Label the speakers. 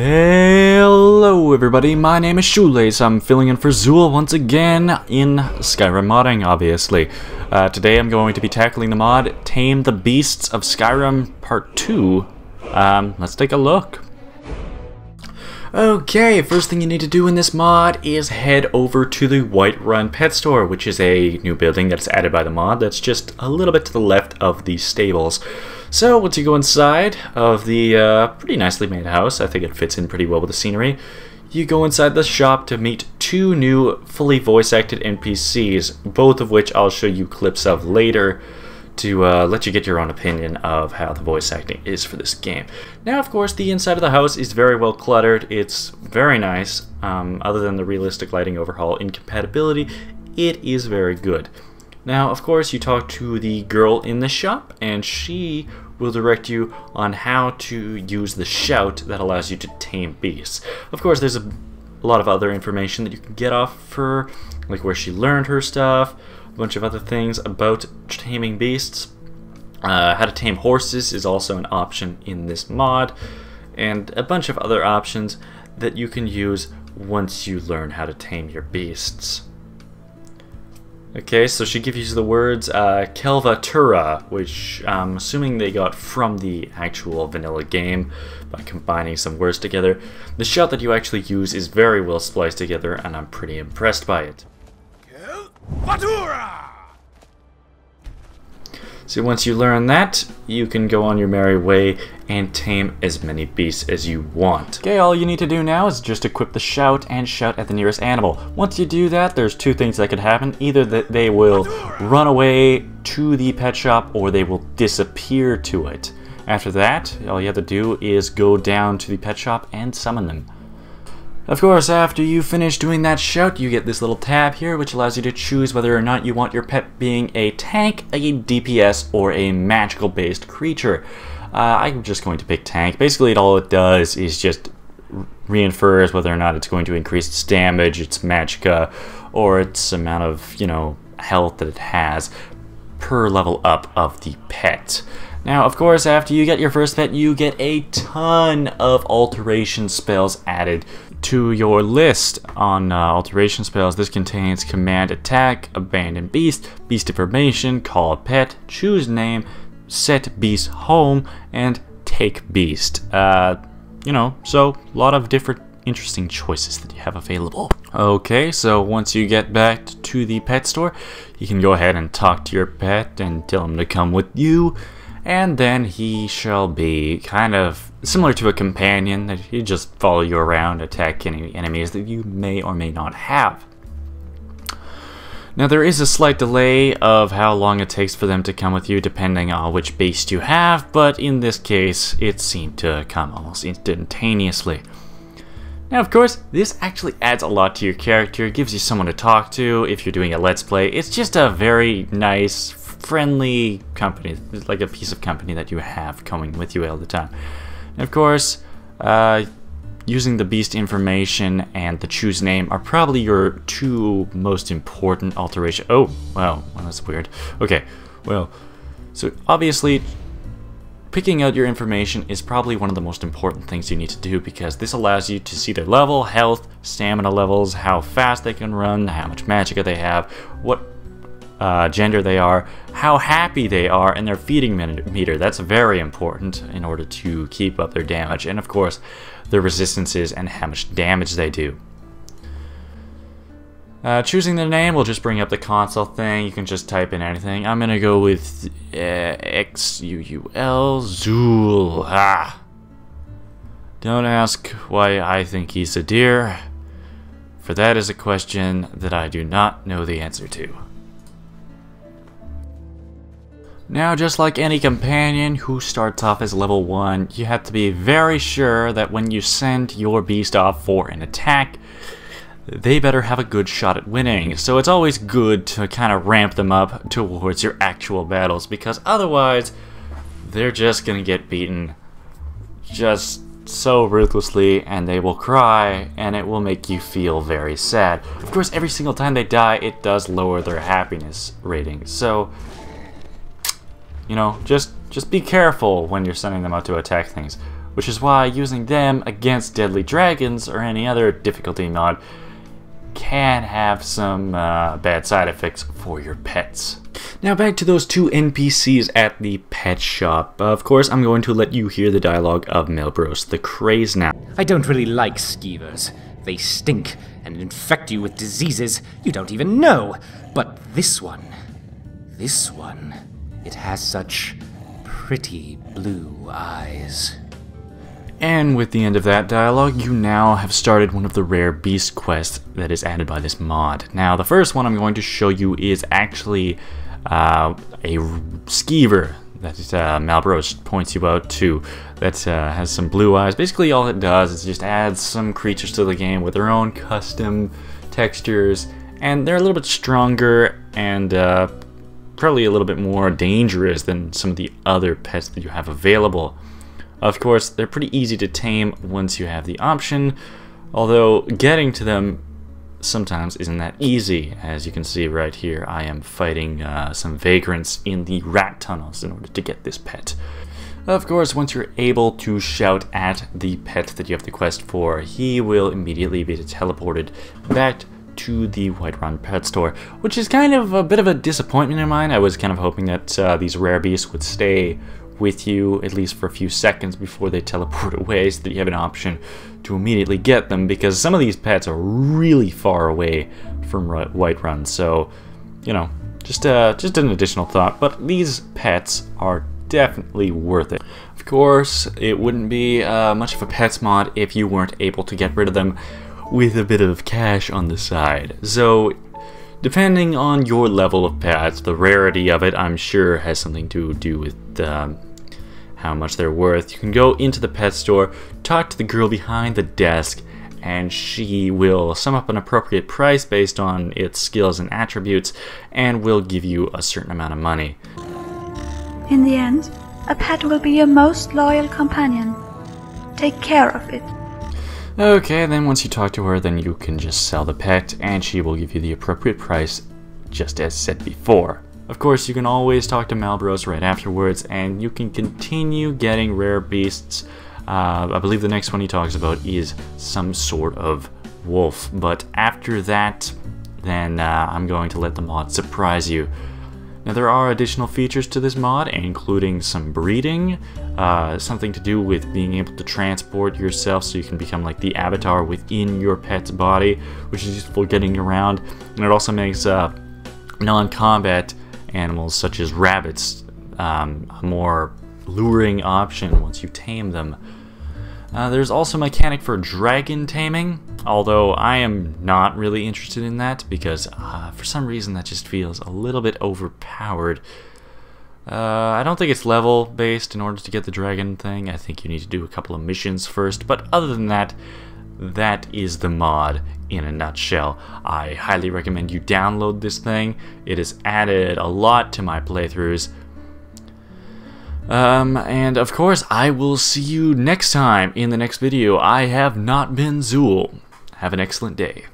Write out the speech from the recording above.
Speaker 1: Hello everybody, my name is Shoelace. I'm filling in for Xuul once again in Skyrim modding, obviously. Today I'm going to be tackling the mod Tame the Beasts of Skyrim Part 2. Let's take a look. Okay, first thing you need to do in this mod is head over to the Whiterun pet store, which is a new building that's added by the mod that's just a little bit to the left of the stables. So once you go inside of the pretty nicely made house, I think it fits in pretty well with the scenery, you go inside the shop to meet two new fully voice acted NPCs, both of which I'll show you clips of later to let you get your own opinion of how the voice acting is for this game. Now, of course, the inside of the house is very well cluttered. It's very nice. Other than the realistic lighting overhaul incompatibility, it is very good. Now, of course, you talk to the girl in the shop, and she will direct you on how to use the shout that allows you to tame beasts. Of course, there's a lot of other information that you can get off her, like where she learned her stuff, a bunch of other things about taming beasts. How to tame horses is also an option in this mod, and a bunch of other options that you can use once you learn how to tame your beasts. Okay, so she gives you the words Kelvatura, which I'm assuming they got from the actual vanilla game by combining some words together. The shout that you actually use is very well spliced together, and I'm pretty impressed by it. Kelvatura! So once you learn that, you can go on your merry way and tame as many beasts as you want. Okay, all you need to do now is just equip the shout and shout at the nearest animal. Once you do that, there's two things that could happen. Either that they will run away to the pet shop, or they will disappear to it. After that, all you have to do is go down to the pet shop and summon them. Of course, after you finish doing that shout, you get this little tab here, which allows you to choose whether or not you want your pet being a tank, a DPS, or a magical-based creature. I'm just going to pick tank. Basically, all it does is just reinfers whether or not it's going to increase its damage, its magicka, or its amount of, health that it has per level up of the pet. Now, of course, after you get your first pet, you get a ton of alteration spells added to your list. On alteration spells, this contains command attack, abandon beast, beast information, call a pet, choose name, set beast home, and take beast. So a lot of different interesting choices that you have available. Okay, so once you get back to the pet store, you can go ahead and talk to your pet and tell him to come with you. And then he shall be kind of similar to a companion, that he just follow you around, attack any enemies that you may or may not have. Now, there is a slight delay of how long it takes for them to come with you depending on which beast you have, but in this case it seemed to come almost instantaneously. Now, of course, this actually adds a lot to your character, gives you someone to talk to if you're doing a let's play. It's just a very nice, friendly company, like a piece of company that you have coming with you all the time. And of course, using the beast information and the choose name are probably your two most important alteration. Oh, wow, well, that's weird. Okay, well, so obviously picking out your information is probably one of the most important things you need to do, because this allows you to see their level, health, stamina levels, how fast they can run, how much magicka they have, what gender they are, how happy they are, and their feeding meter. That's very important in order to keep up their damage, and of course their resistances and how much damage they do. Choosing the name will just bring up the console thing. You can just type in anything. I'm gonna go with Xuul, Xuul. Don't ask why I think he's a deer, for that is a question that I do not know the answer to. Now, just like any companion who starts off as level 1, you have to be very sure that when you send your beast off for an attack, they better have a good shot at winning. So it's always good to kind of ramp them up towards your actual battles, because otherwise they're just gonna get beaten just so ruthlessly, and they will cry, and it will make you feel very sad. Of course, every single time they die, it does lower their happiness rating. So just be careful when you're sending them out to attack things. which is why using them against deadly dragons or any other difficulty mod can have some bad side effects for your pets. Now back to those two NPCs at the pet shop. Of course, I'm going to let you hear the dialogue of Melbros the Craze now.
Speaker 2: I don't really like skeevers. They stink and infect you with diseases you don't even know. But this one, it has such pretty blue eyes.
Speaker 1: And with the end of that dialogue, you now have started one of the rare beast quests that is added by this mod. Now, the first one I'm going to show you is actually a skeever that Melbros points you out to that has some blue eyes. Basically, all it does is just adds some creatures to the game with their own custom textures, and they're a little bit stronger and probably a little bit more dangerous than some of the other pets that you have available. Of course, they're pretty easy to tame once you have the option, although getting to them sometimes isn't that easy. As you can see right here, I am fighting some vagrants in the rat tunnels in order to get this pet. Of course, once you're able to shout at the pet that you have the quest for, he will immediately be teleported back to the Whiterun pet store, which is kind of a bit of a disappointment in mine. I was kind of hoping that these rare beasts would stay with you at least for a few seconds before they teleport away, so that you have an option to immediately get them, because some of these pets are really far away from Whiterun. So, you know, just an additional thought, but these pets are definitely worth it. Of course, it wouldn't be much of a pets mod if you weren't able to get rid of them with a bit of cash on the side. So depending on your level of pets, the rarity of it, I'm sure, has something to do with how much they're worth. You can go into the pet store, talk to the girl behind the desk, and she will sum up an appropriate price based on its skills and attributes, and will give you a certain amount of money.
Speaker 3: In the end, a pet will be your most loyal companion. Take care of it.
Speaker 1: Okay, then once you talk to her, then you can just sell the pet, and she will give you the appropriate price, just as said before. Of course, you can always talk to Melbros right afterwards, and you can continue getting rare beasts. I believe the next one he talks about is some sort of wolf, but after that, then I'm going to let the mod surprise you. Now, there are additional features to this mod, including some breeding, something to do with being able to transport yourself so you can become like the avatar within your pet's body, which is useful for getting around. And it also makes non-combat animals such as rabbits a more luring option once you tame them. There's also a mechanic for dragon taming, although I am not really interested in that because for some reason that just feels a little bit overpowered. I don't think it's level based in order to get the dragon thing. I think you need to do a couple of missions first, but other than that, that is the mod in a nutshell. I highly recommend you download this thing. It has added a lot to my playthroughs. And of course, I will see you next time in the next video. I have not been Xuul. Have an excellent day.